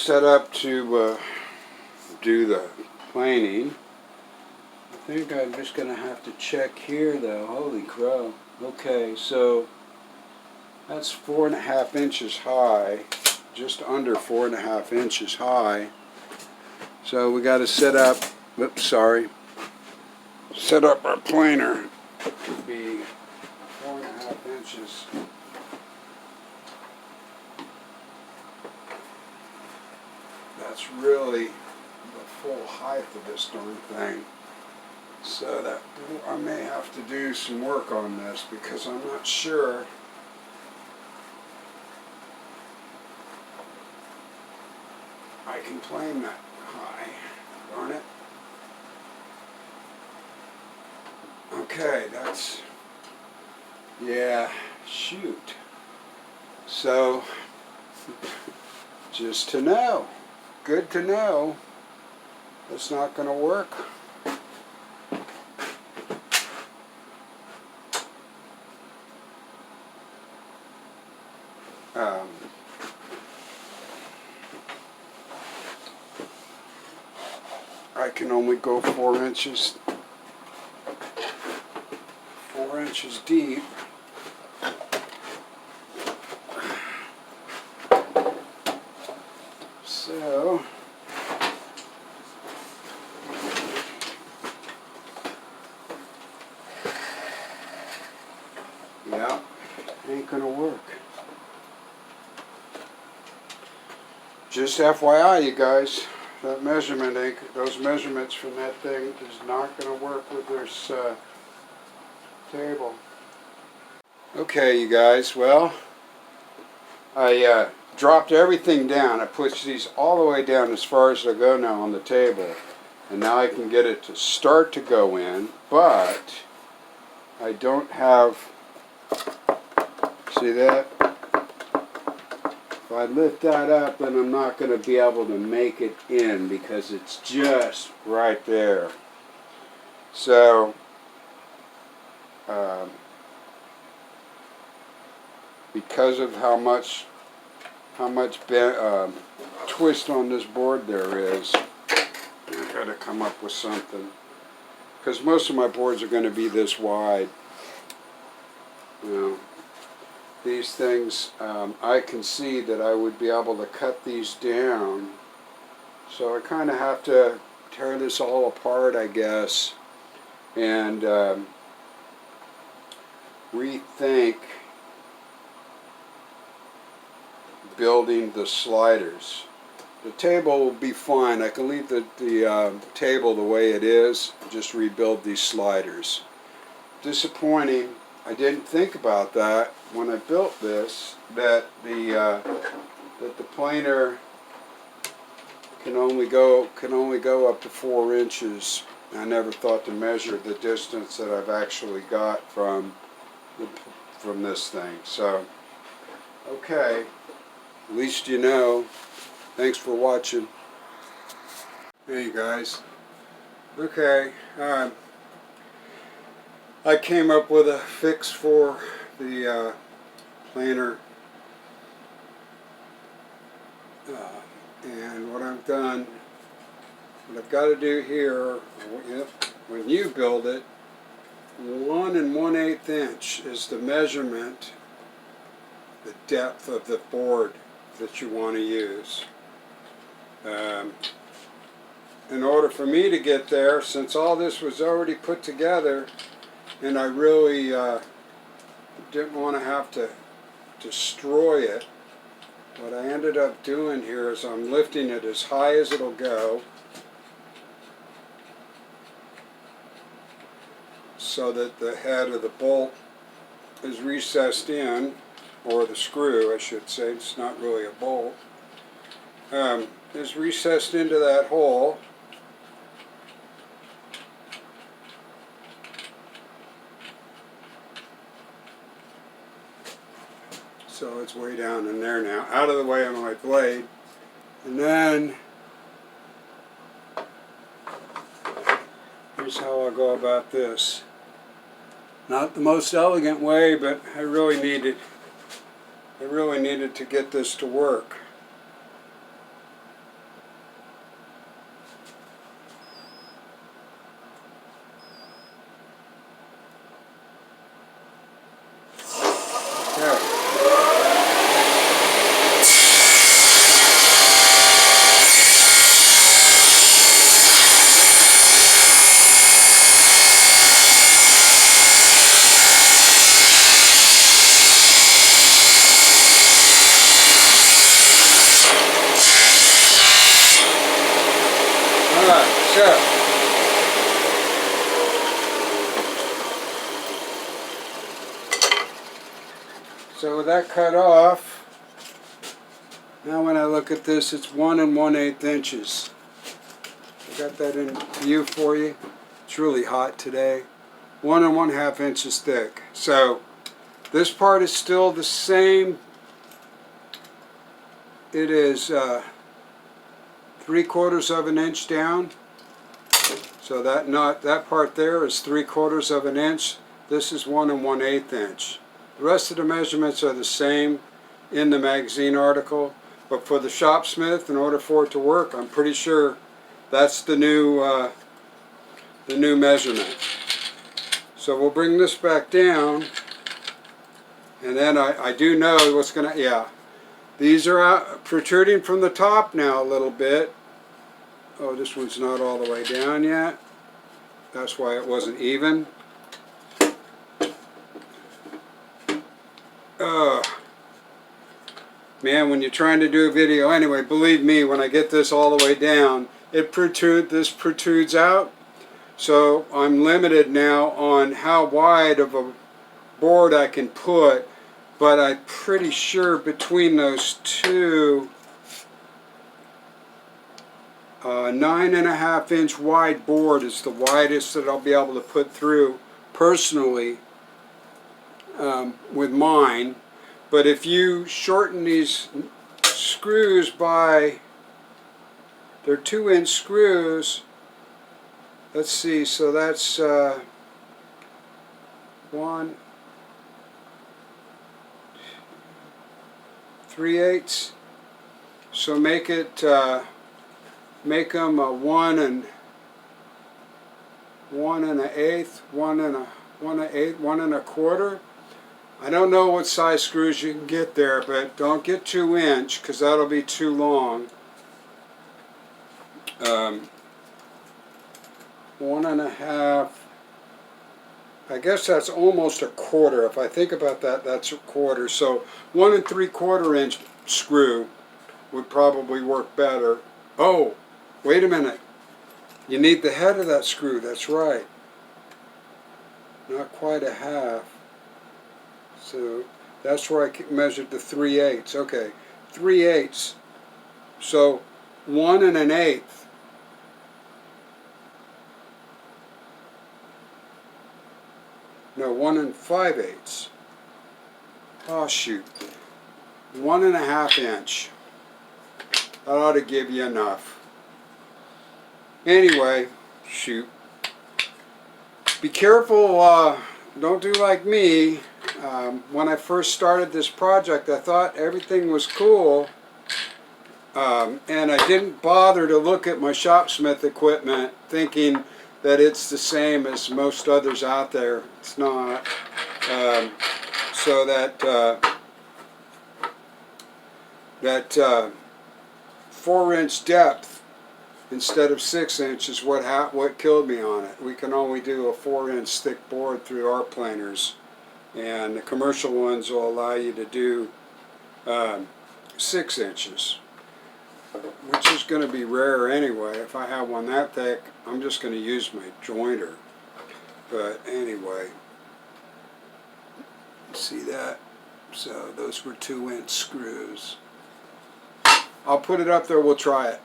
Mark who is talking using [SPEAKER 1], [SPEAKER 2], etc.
[SPEAKER 1] set up to do the planing. I think I'm just going to have to check here though. Holy crow. Okay, so that's 4.5 inches high, just under 4.5 inches high. So we got to set up, set up our planer to be 4.5 inches. That's really the full height of this darn thing. So that I may have to do some work on this because I'm not sure I can plane that high. Darn it. Okay, that's, yeah, shoot. So, just to know, good to know, it's not going to work. I can only go 4 inches deep. So yeah, ain't gonna work. Just FYI, you guys, that measurement those measurements from that thing is not going to work with this table. Okay, you guys, well, I dropped everything down. I pushed these all the way down as far as they go now on the table. And now I can get it to start to go in, but I don't have, see that? If I lift that up, then I'm not going to be able to make it in because it's just right there. So, because of how much twist on this board there is, I've got to come up with something. Because most of my boards are going to be this wide. You know. These things, I can see that I would be able to cut these down. So I kind of have to tear this all apart, I guess, and rethink building the sliders. The table will be fine. I can leave the table the way it is, just rebuild these sliders. Disappointing. I didn't think about that when I built this, that the planer can only go up to 4 inches. I never thought to measure the distance that I've actually got from this thing. So, okay, at least you know. Thanks for watching. Hey guys. Okay. I came up with a fix for the planer, and what I've done, what I've got to do here, when you build it, 1 1/8 inch is the measurement, the depth of the board that you want to use. In order for me to get there, since all this was already put together, and I really didn't want to have to destroy it. What I ended up doing here is I'm lifting it as high as it'll go so that the head of the bolt is recessed in, or the screw I should say, it's not really a bolt, is recessed into that hole. So it's way down in there now, out of the way of my blade. And then, here's how I'll go about this. Not the most elegant way, but I really needed to get this to work. So with that cut off, now when I look at this, it's 1 1/8 inches. I got that in view for you. It's really hot today. 1 1/2 inches thick. So this part is still the same. It is 3/4 of an inch down. So that part there is 3/4 of an inch. This is 1 1/8 inch. The rest of the measurements are the same in the magazine article, but for the Shopsmith, in order for it to work, I'm pretty sure that's the new measurement. So we'll bring this back down, and then I do know what's gonna, yeah. These are out, protruding from the top now a little bit. Oh, this one's not all the way down yet. That's why it wasn't even. Man, when you're trying to do a video, anyway, believe me, when I get this all the way down, this protrudes out. So I'm limited now on how wide of a board I can put, but I'm pretty sure between those two, 9.5 inch wide board is the widest that I'll be able to put through personally with mine. But if you shorten these screws by, they're 2-inch screws. Let's see, so that's 1, 3/8. So make them a 1 1/8, 1 1/4. I don't know what size screws you can get there, but don't get 2-inch because that'll be too long. 1 1/2. I guess that's almost a quarter. If I think about that, that's a quarter. So 1 3/4 inch screw would probably work better. Oh, wait a minute. You need the head of that screw. That's right. Not quite a half. So that's where I measured the 3/8. Okay, 3/8. So 1 1/8. No, 1 5/8. Oh shoot. 1 1/2 inch. That ought to give you enough. Anyway, shoot. Be careful. Don't do like me. When I first started this project, I thought everything was cool, and I didn't bother to look at my Shopsmith equipment thinking that it's the same as most others out there. It's not. So that 4-inch depth instead of 6 inch is what killed me on it. We can only do a 4-inch thick board through our planers, and the commercial ones will allow you to do 6 inches, which is going to be rare anyway. If I have one that thick, I'm just going to use my jointer. But anyway, see that? So those were 2-inch screws. I'll put it up there, we'll try it.